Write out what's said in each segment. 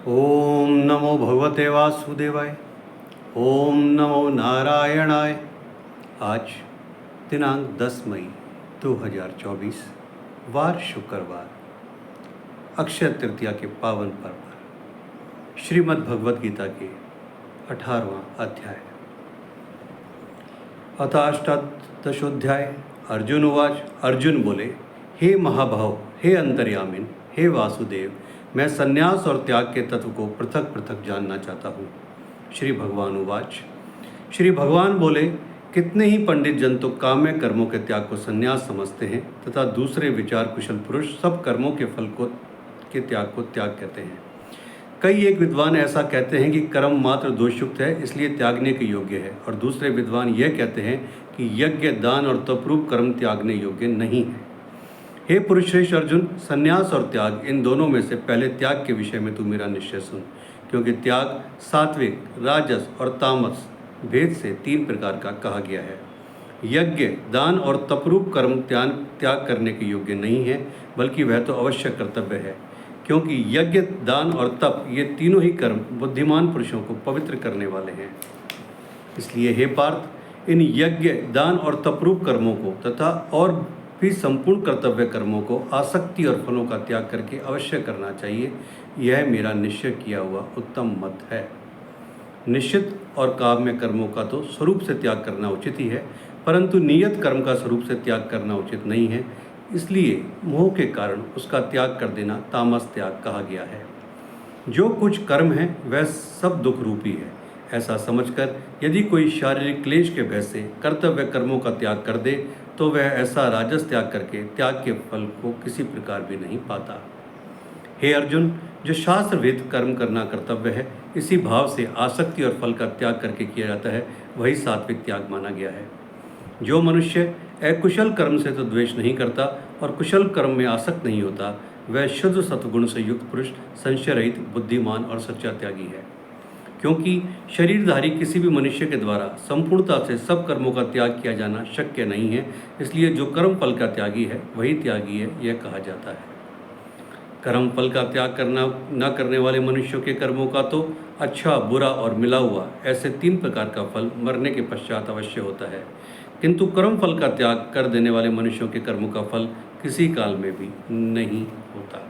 ओम नमो भगवते वासुदेवाय। ओम नमो नारायणाय। आज दिनांक 10 मई 2024 वार शुक्रवार, अक्षय तृतीया के पावन पर्व पर श्रीमद् भगवद गीता के 18वां अध्याय अथाष्टादशोऽध्याय। अर्जुन उवाच। अर्जुन बोले, हे महाभाव, हे अंतर्यामिन, हे वासुदेव, मैं संन्यास और त्याग के तत्व को पृथक पृथक जानना चाहता हूँ। श्री भगवान उवाच। श्री भगवान बोले, कितने ही पंडित जन तो काम्य कर्मों के त्याग को संन्यास समझते हैं तथा दूसरे विचार कुशल पुरुष सब कर्मों के फल को के त्याग को त्याग कहते हैं। कई एक विद्वान ऐसा कहते हैं कि कर्म मात्र दोषयुक्त है, इसलिए त्यागने के योग्य है, और दूसरे विद्वान यह कहते हैं कि यज्ञ, दान और तपरूप कर्म त्यागने योग्य नहीं है। हे पुरुषश्रेष्ठ अर्जुन, संन्यास और त्याग, इन दोनों में से पहले त्याग के विषय में तू मेरा निश्चय सुन, क्योंकि त्याग सात्विक, राजस और तामस भेद से 3 प्रकार का कहा गया है। यज्ञ, दान और तपरूप कर्म त्याग करने के योग्य नहीं है, बल्कि वह तो अवश्य कर्तव्य है, क्योंकि यज्ञ, दान और तप ये तीनों ही कर्म बुद्धिमान पुरुषों को पवित्र करने वाले हैं। इसलिए हे पार्थ, इन यज्ञ, दान और तपरूप कर्मों को तथा और भी संपूर्ण कर्तव्य कर्मों को आसक्ति और फलों का त्याग करके अवश्य करना चाहिए। यह मेरा निश्चय किया हुआ उत्तम मत है। निश्चित और काम्य कर्मों का तो स्वरूप से त्याग करना उचित ही है, परंतु नियत कर्म का स्वरूप से त्याग करना उचित नहीं है। इसलिए मोह के कारण उसका त्याग कर देना तामस त्याग कहा गया है। जो कुछ कर्म है वह सब दुख रूपी है, ऐसा समझकर यदि कोई शारीरिक क्लेश के भय से कर्तव्य कर्मों का त्याग कर दे तो वह ऐसा राजस त्याग करके त्याग के फल को किसी प्रकार भी नहीं पाता। हे अर्जुन, जो शास्त्र वेद कर्म करना कर्तव्य है, इसी भाव से आसक्ति और फल का त्याग करके किया जाता है, वही सात्विक त्याग माना गया है। जो मनुष्य अकुशल कर्म से तो द्वेष नहीं करता और कुशल कर्म में आसक्त नहीं होता, वह शुद्ध सत्वगुण से युक्त पुरुष, संशय रहित, बुद्धिमान और सच्चा त्यागी है। क्योंकि शरीरधारी किसी भी मनुष्य के द्वारा संपूर्णता से सब कर्मों का त्याग किया जाना शक्य नहीं है, इसलिए जो कर्म फल का त्यागी है वही त्यागी है, यह कहा जाता है। कर्म फल का त्याग करना न करने वाले मनुष्यों के कर्मों का तो अच्छा, बुरा और मिला हुआ ऐसे 3 प्रकार का फल मरने के पश्चात अवश्य होता है, किंतु कर्म फल का त्याग कर देने वाले मनुष्यों के कर्मों का फल किसी काल में भी नहीं होता।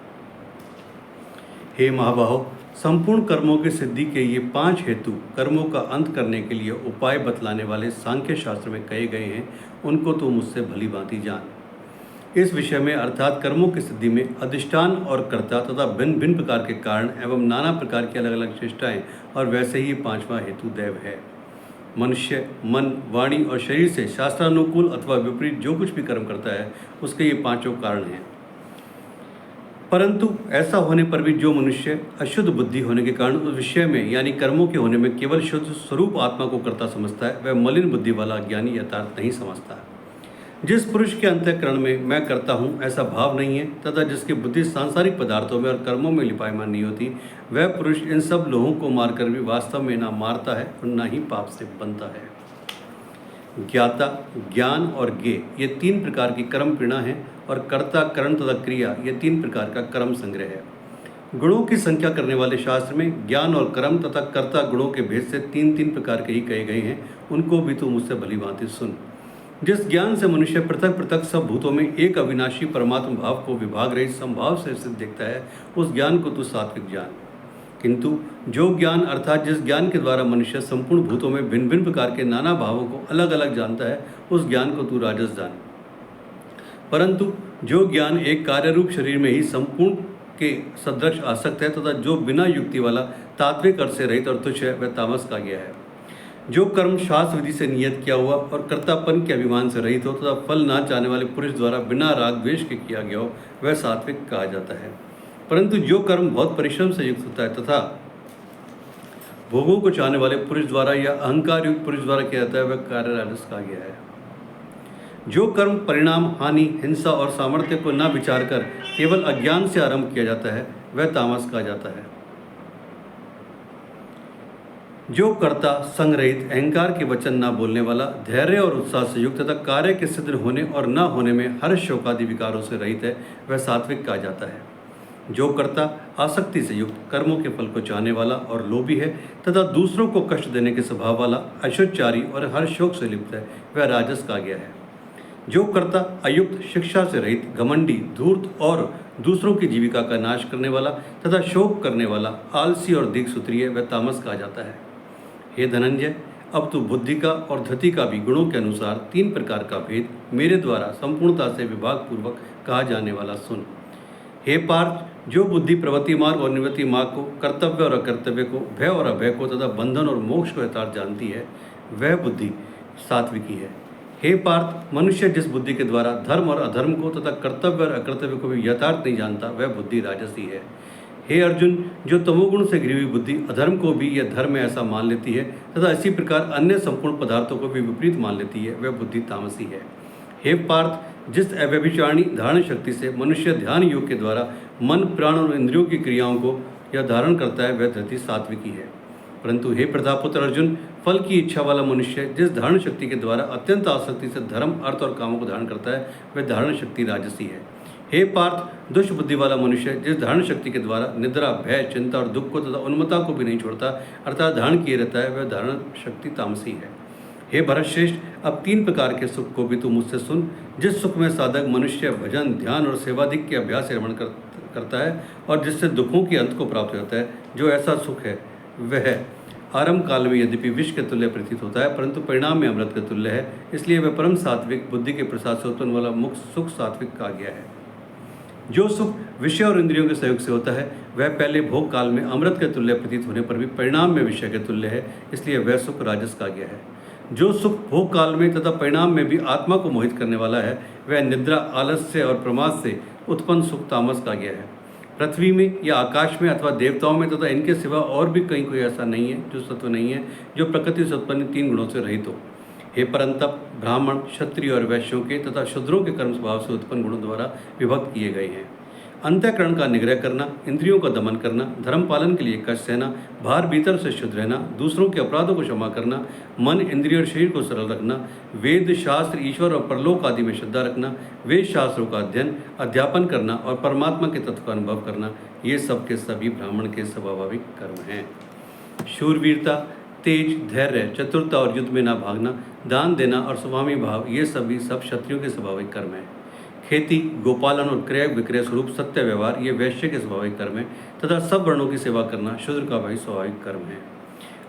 हे महाबाहो, संपूर्ण कर्मों की सिद्धि के ये 5 हेतु कर्मों का अंत करने के लिए उपाय बतलाने वाले सांख्य शास्त्र में कहे गए हैं, उनको तो मुझसे भली भांति जान। इस विषय में अर्थात कर्मों की सिद्धि में अधिष्ठान और कर्ता तथा भिन्न भिन्न प्रकार के कारण एवं नाना प्रकार की अलग अलग चेष्टाएं, और वैसे ही 5वां हेतु दैव है। मनुष्य मन, वाणी और शरीर से शास्त्रानुकूल अथवा विपरीत जो कुछ भी कर्म करता है, उसके ये 5 कारण हैं। परंतु ऐसा होने पर भी जो मनुष्य अशुद्ध बुद्धि होने के कारण उस विषय में यानी कर्मों के होने में केवल शुद्ध स्वरूप आत्मा को कर्ता समझता है, वह मलिन बुद्धि वाला अज्ञानी यथार्थ नहीं समझता। जिस पुरुष के अंतःकरण में मैं करता हूँ ऐसा भाव नहीं है तथा जिसकी बुद्धि सांसारिक पदार्थों में और कर्मों में लिपायमान नहीं होती, वह पुरुष इन सब लोगों को मारकर भी वास्तव में ना मारता है और न ही पाप से बनता है। ज्ञाता, ज्ञान और ज्ञेय ये 3 प्रकार की कर्म पीड़ा हैं, और कर्ता, करण तथा क्रिया ये 3 प्रकार का कर्म संग्रह है। गुणों की संख्या करने वाले शास्त्र में ज्ञान और कर्म तथा कर्ता गुणों के भेद से 3 प्रकार के ही कहे गए हैं, उनको भी तू मुझसे भली भांति सुन। जिस ज्ञान से मनुष्य पृथक पृथक सब भूतों में एक अविनाशी परमात्मा भाव को विभाग रहित संभाव से सिद्ध देखता है, उस ज्ञान को तू सात्विक जान। किंतु जो ज्ञान अर्थात जिस ज्ञान के द्वारा मनुष्य संपूर्ण भूतों में भिन्न भिन्न प्रकार के नाना भावों को अलग अलग जानता है, उस ज्ञान को तू राजस जान। परंतु जो ज्ञान एक कार्य रूप शरीर में ही संपूर्ण के सदृश आसक्त है तथा जो बिना युक्ति वाला तात्विक अर्थ से रहित और तुच्छ है, वह तामस का गया है। जो कर्म शास्त्र विधि से नियत किया हुआ और कर्तापन के अभिमान से रहित हो तथा फल ना चाहने वाले पुरुष द्वारा बिना राग द्वेष के किया गया हो, वह सात्विक कहा जाता है। परंतु जो कर्म बहुत परिश्रम से युक्त होता है तथा भोगों को चाहने वाले पुरुष द्वारा या अहंकार युक्त पुरुष द्वारा किया जाता है, वह कार्य राजस कहा गया है। जो कर्म परिणाम, हानि, हिंसा और सामर्थ्य को न विचार कर केवल अज्ञान से आरंभ किया जाता है, वह तामस कहा जाता है। जो कर्ता, संग्रहित, अहंकार के वचन न बोलने वाला, धैर्य और उत्साह से युक्त तथा कार्य के सिद्ध होने और न होने में हर्ष शोकादि विकारों से रहित है, वह सात्विक कहा जाता है। जो कर्ता आसक्ति से युक्त कर्मों के फल को चाहने वाला और लोभी है तथा दूसरों को कष्ट देने के स्वभाव वाला, अशुचचारी और हर शोक से लिप्त है, वह राजस कहा गया है। जो कर्ता अयुक्त, शिक्षा से रहित, घमंडी, धूर्त और दूसरों की जीविका का नाश करने वाला तथा शोक करने वाला, आलसी और दीर्घसूत्री है, वह तामस कहा जाता है। हे धनंजय, अब तू बुद्धि का और धति का भी गुणों के अनुसार 3 प्रकार का भेद मेरे द्वारा संपूर्णता से विभाग पूर्वक कहा जाने वाला सुन। हे पार्थ, जो बुद्धि प्रवृत्ति मार्ग और निवृत्ति मार्ग को, कर्तव्य और अकर्तव्य को, भय और अभय को तथा बंधन और मोक्ष को यथार्थ जानती है, वह बुद्धि सात्विकी है। हे पार्थ, मनुष्य जिस बुद्धि के द्वारा धर्म और अधर्म को तथा कर्तव्य और अकर्तव्य को भी यथार्थ नहीं जानता, वह बुद्धि राजसी है। हे अर्जुन, जो तमोगुण से घिरी हुई बुद्धि अधर्म को भी यह धर्म है ऐसा मान लेती है तथा इसी प्रकार अन्य संपूर्ण पदार्थों को भी विपरीत मान लेती है, वह बुद्धि तामसी है। हे पार्थ, जिस अव्यभिचारिणी धारण शक्ति से मनुष्य ध्यान योग के द्वारा मन, प्राण और इंद्रियों की क्रियाओं को यह धारण करता है, वह धृति सात्विकी है। परंतु हे प्रतापपुत्र अर्जुन, फल की इच्छा वाला मनुष्य जिस धारण शक्ति के द्वारा अत्यंत आसक्ति से धर्म, अर्थ और कामों को धारण करता है, वह धारण शक्ति राजसी है। हे पार्थ, दुष्ट बुद्धि वाला मनुष्य जिस धारण शक्ति के द्वारा निद्रा, भय, चिंता और दुख को तथा उन्मत्ता को भी नहीं छोड़ता, अर्थात धारण किए रहता है, वह धारण शक्ति तामसी है। हे भरतश्रेष्ठ, अब 3 प्रकार के सुख को भी तू मुझसे सुन। जिस सुख में साधक मनुष्य भजन, ध्यान और सेवाधिक के अभ्यास से रमण करता है और जिससे दुखों के अंत को प्राप्त हो जाता है, जो ऐसा सुख है वह आरंभ काल में यद्यपि विष के तुल्य प्रतीत होता है, परंतु परिणाम में अमृत के तुल्य है। इसलिए वह परम सात्विक, बुद्धि के प्रसाद से उत्पन्न वाला मुक्त सुख सात्विक कहा गया है। जो सुख विषय और इंद्रियों के सहयोग से होता है, वह पहले भोग काल में अमृत के तुल्य प्रतीत होने पर भी परिणाम में विषय के तुल्य है, इसलिए वह सुख राजस कहा गया है। जो सुख भोग काल में तथा परिणाम में भी आत्मा को मोहित करने वाला है, वह निद्रा, आलस्य और प्रमाद से उत्पन्न सुख तामस कहा गया है। पृथ्वी में या आकाश में अथवा देवताओं में तथा इनके सिवा और भी कहीं कोई ऐसा नहीं है जो सत्व नहीं है, जो प्रकृति से उत्पन्न 3 गुणों से रहित हो। हे परंतप, ब्राह्मण, क्षत्रिय और वैश्यों के तथा शूद्रों के कर्म स्वभाव से उत्पन्न गुणों द्वारा विभक्त किए गए हैं। अंतःकरण का निग्रह करना, इंद्रियों का दमन करना, धर्म पालन के लिए कष्ट सहना, बाहर भीतर से शुद्ध रहना, दूसरों के अपराधों को क्षमा करना, मन, इंद्रिय और शरीर को सरल रखना, वेद, शास्त्र, ईश्वर और परलोक आदि में श्रद्धा रखना, वेद शास्त्रों का अध्ययन, अध्यापन करना और परमात्मा के तत्व का अनुभव करना, ये सब के सभी ब्राह्मण के स्वाभाविक कर्म हैं। शूरवीरता, तेज, धैर्य, चतुरता और युद्ध में न भागना, दान देना और स्वामी भाव, ये सभी सब क्षत्रियों के स्वाभाविक कर्म हैं। खेती, गोपालन और क्रय विक्रय स्वरूप सत्य व्यवहार, ये वैश्य के स्वाभाविक कर्म है तथा सब वर्णों की सेवा करना शूद्र का भाई स्वाभाविक कर्म है।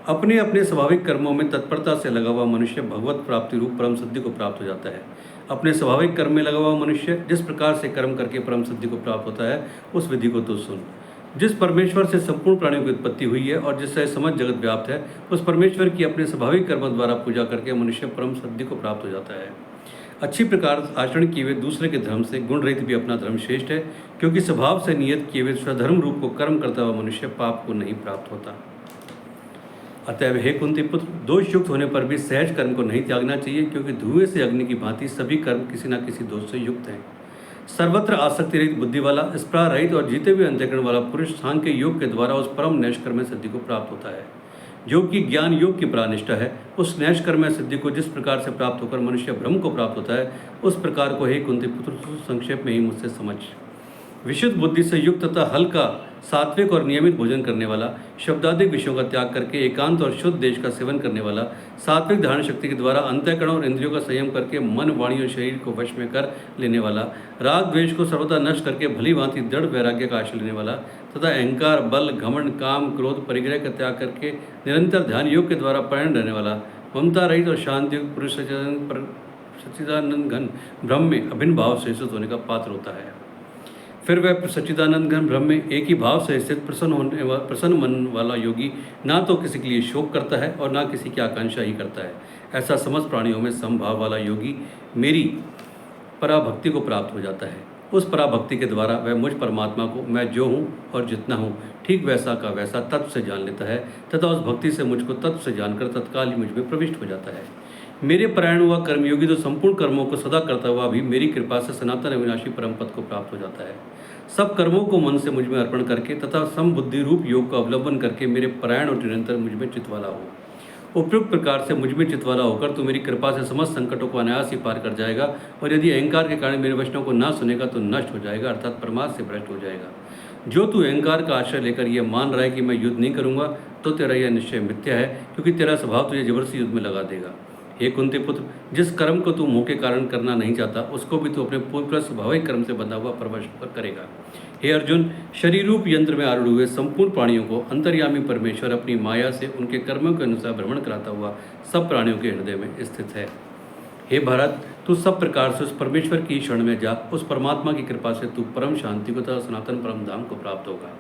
अपने अपने स्वाभाविक कर्मों में तत्परता से लगा हुआ मनुष्य भगवत प्राप्ति रूप परम सिद्धि को प्राप्त हो जाता है। अपने स्वाभाविक कर्म में लगा हुआ मनुष्य जिस प्रकार से कर्म करके परम सिद्धि को प्राप्त होता है, उस विधि को तो सुन। जिस परमेश्वर से संपूर्ण प्राणियों की उत्पत्ति हुई है और जिससे समस्त जगत व्याप्त है, उस परमेश्वर की अपने स्वाभाविक कर्मों द्वारा पूजा करके मनुष्य परम सिद्धि को प्राप्त हो जाता है। अच्छी प्रकार आचरण किए हुए दूसरे के धर्म से गुण रहित भी अपना धर्म श्रेष्ठ है, क्योंकि स्वभाव से नियत किए हुए स्वधर्म रूप को कर्म करता हुआ मनुष्य पाप को नहीं प्राप्त होता। अतएव हे कुंती पुत्र, दोष युक्त होने पर भी सहज कर्म को नहीं त्यागना चाहिए, क्योंकि धुएं से अग्नि की भांति सभी कर्म किसी न किसी दोष से युक्त हैं। सर्वत्र आसक्ति रहित बुद्धि वाला, स्पृहा रहित और जीते हुए अंतःकरण वाला पुरुष सांख्य योग के द्वारा उस परम नैष्कर्म में सिद्धि को प्राप्त होता है, जो कि ज्ञान योग की प्रानिष्ठा है। उस नैष्कर्म सिद्धि को जिस प्रकार से प्राप्त होकर मनुष्य ब्रह्म को प्राप्त होता है, उस प्रकार को हे कुंती पुत्र संक्षेप में ही मुझसे समझ। विशुद्ध बुद्धि से युक्त तथा हल्का, सात्विक और नियमित भोजन करने वाला, शब्दादिक विषयों का त्याग करके एकांत और शुद्ध देश का सेवन करने वाला, सात्विक धारण शक्ति के द्वारा अंतःकरण और इंद्रियों का संयम करके मन, वाणी और शरीर को वश में कर लेने वाला, राग द्वेष को सर्वदा नष्ट करके भली भांति दृढ़ वैराग्य का आश्रय लेने वाला तथा अहंकार, बल, घमंड, काम, क्रोध, परिग्रह का त्याग करके निरंतर ध्यान योग के द्वारा परिण रहने वाला, ममता रहित और शांति पुरुष सच्चिदानंद घन ब्रह्म में अभिन्न भाव से स्थित होने का पात्र होता है। फिर वह सच्चिदानंद घन ब्रह्म में एक ही भाव से स्थित प्रसन्न मन वाला योगी ना तो किसी के लिए शोक करता है और ना किसी की आकांक्षा ही करता है। ऐसा समस्त प्राणियों में समभाव वाला योगी मेरी पराभक्ति को प्राप्त हो जाता है। उस पराभक्ति के द्वारा वह मुझ परमात्मा को मैं जो हूँ और जितना हूँ ठीक वैसा का वैसा तत्व से जान लेता है तथा उस भक्ति से मुझको तत्व से जानकर तत्काल ही मुझ में प्रविष्ट हो जाता है। मेरे परायण हुआ कर्मयोगी तो संपूर्ण कर्मों को सदा करता हुआ भी मेरी कृपा से सनातन अविनाशी परम पद को प्राप्त हो जाता है। सब कर्मों को मन से मुझ में अर्पण करके तथा समबुद्धि रूप योग का अवलंबन करके मेरे परायण और निरंतर मुझ में चितवाला हो। उपयुक्त प्रकार से मुझ में चितवाला होकर तो मेरी कृपा से समस्त संकटों को अनायास ही पार कर जाएगा और यदि अहंकार के कारण मेरे वचनों को ना सुनेगा तो नष्ट हो जाएगा, अर्थात प्रमाद से भ्रष्ट हो जाएगा। जो तू अहंकार का आश्रय लेकर यह मान रहा है कि मैं युद्ध नहीं करूंगा, तो तेरा यह निश्चय मिथ्या है, क्योंकि तेरा स्वभाव तुझे जबरदस्ती युद्ध में लगा देगा। हे कुंती पुत्र, जिस कर्म को तू मोह के कारण करना नहीं चाहता, उसको भी तू अपने पूर्ण स्वाभाविक कर्म से बंधा हुआ परवश करेगा। हे अर्जुन, शरीर रूप यंत्र में आरूढ़ हुए संपूर्ण प्राणियों को अंतर्यामी परमेश्वर अपनी माया से उनके कर्मों के अनुसार भ्रमण कराता हुआ सब प्राणियों के हृदय में स्थित है। हे भारत, तू सब प्रकार से उस परमेश्वर की शरण में जा। उस परमात्मा की कृपा से तू परम शांति को तथा सनातन परम धाम को प्राप्त होगा।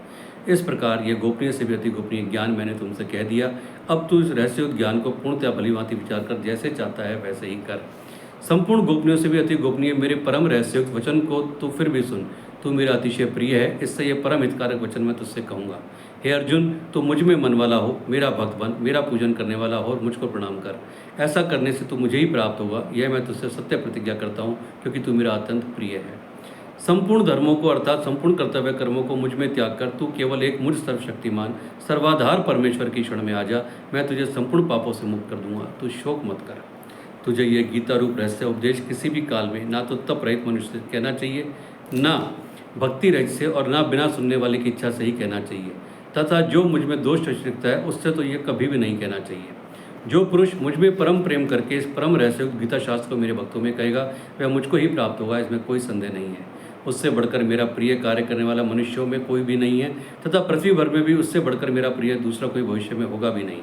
इस प्रकार यह गोपनीय से भी अति गोपनीय ज्ञान मैंने तुमसे कह दिया। अब तू इस रहस्योक्त ज्ञान को पूर्णतया भलीभांति विचार कर जैसे चाहता है वैसे ही कर। संपूर्ण गोपनीयों से भी अति गोपनीय मेरे परम रहस्योक्त वचन को तू फिर भी सुन। तू मेरा अतिशय प्रिय है, इससे यह परम हितकारक वचन मैं तुझसे कहूँगा। हे अर्जुन, तू मुझ में मन वाला हो, मेरा भक्त बन, मेरा पूजन करने वाला हो और मुझको प्रणाम कर। ऐसा करने से तू मुझे ही प्राप्त होगा, यह मैं तुझसे सत्य प्रतिज्ञा करता हूँ, क्योंकि तू मेरा अत्यंत प्रिय है। संपूर्ण धर्मों को अर्थात संपूर्ण कर्तव्य कर्मों को मुझ में त्याग कर तू केवल एक मुझ सर्वशक्तिमान सर्वाधार परमेश्वर की शरण में आ जा। मैं तुझे संपूर्ण पापों से मुक्त कर दूंगा। तू शोक मत कर। तुझे यह गीता रूप रहस्य उपदेश किसी भी काल में ना तो तप रहित मनुष्य से कहना चाहिए, ना भक्ति रहित से, और ना बिना सुनने वाले की इच्छा से ही कहना चाहिए। तथा जो मुझ में दोष रखता है उससे तो यह कभी भी नहीं कहना चाहिए। जो पुरुष मुझ में परम प्रेम करके इस परम रहस्य गीता शास्त्र को मेरे भक्तों में कहेगा, वह मुझको ही प्राप्त होगा, इसमें कोई संदेह नहीं है। उससे बढ़कर मेरा प्रिय कार्य करने वाला मनुष्यों में कोई भी नहीं है, तथा पृथ्वी भर में भी उससे बढ़कर मेरा प्रिय दूसरा कोई भविष्य में होगा भी नहीं।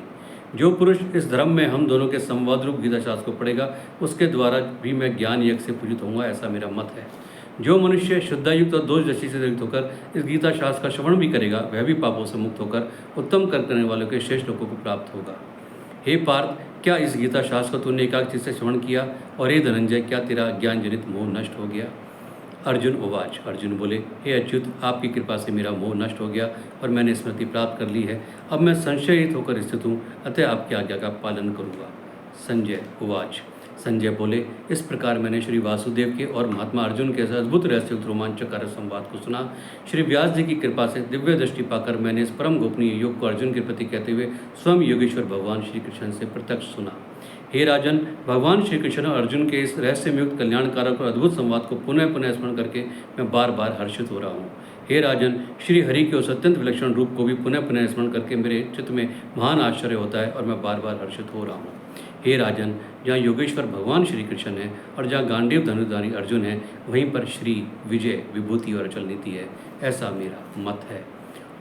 जो पुरुष इस धर्म में हम दोनों के संवाद रूप गीता शास्त्र को पढ़ेगा, उसके द्वारा भी मैं ज्ञान यज्ञ से पूजित होऊंगा, ऐसा मेरा मत है। जो मनुष्य शुद्धायुक्त और दोष दृष्टि से रहित होकर इस गीता शास्त्र का श्रवण भी करेगा, वह भी पापों से मुक्त होकर उत्तम कर्म करने वालों के श्रेष्ठ लोगों को प्राप्त होगा। हे पार्थ, क्या इस गीता शास्त्र को तूने एकाग्र से श्रवण किया? और हे धनंजय, क्या तेरा ज्ञान जनित मोह नष्ट हो गया? अर्जुन उवाच, अर्जुन बोले, हे अच्युत, आपकी कृपा से मेरा मोह नष्ट हो गया और मैंने स्मृति प्राप्त कर ली है। अब मैं संशयित होकर स्थित हूँ, अतः आपकी आज्ञा का पालन करूँगा। संजय उवाच, संजय बोले, इस प्रकार मैंने श्री वासुदेव के और महात्मा अर्जुन के साथ अद्भुत रहस्ययुक्त रोमांचकारी संवाद को सुना। श्री व्यास जी की कृपा से दिव्य दृष्टि पाकर मैंने इस परम गोपनीय योग को अर्जुन के प्रति कहते हुए स्वयं योगेश्वर भगवान श्री कृष्ण से प्रत्यक्ष सुना। हे राजन, भगवान श्री कृष्ण और अर्जुन के इस रहस्ययुक्त कल्याणकारक और अद्भुत संवाद को पुनः पुनः स्मरण करके मैं बार बार हर्षित हो रहा हूँ। हे राजन, श्री हरि के उस अत्यंत विलक्षण रूप को भी पुनः पुनः स्मरण करके मेरे चित्त में महान आश्चर्य होता है और मैं बार बार हर्षित हो रहा हूँ। हे राजन, जहाँ योगेश्वर भगवान श्री कृष्ण है और जहाँ गांडीव धनुर्धारी अर्जुन है, वहीं पर श्री विजय विभूति और अचल नीति है, ऐसा मेरा मत है।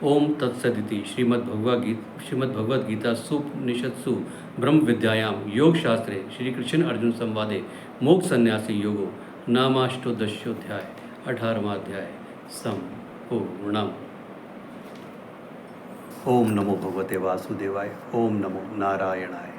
ओम तत्सदिति श्रीमद्भगवद गीता सुपनिषत्सु ब्रह्म विद्यायाम योग शास्त्रे श्री कृष्ण अर्जुन संवादे मोक्ष संन्यासी योगो नामाष्टोदशोध्याय 18वां अध्याय संपूर्णम। ओम नमो भगवते वासुदेवाय। ओम नमो नारायणाय।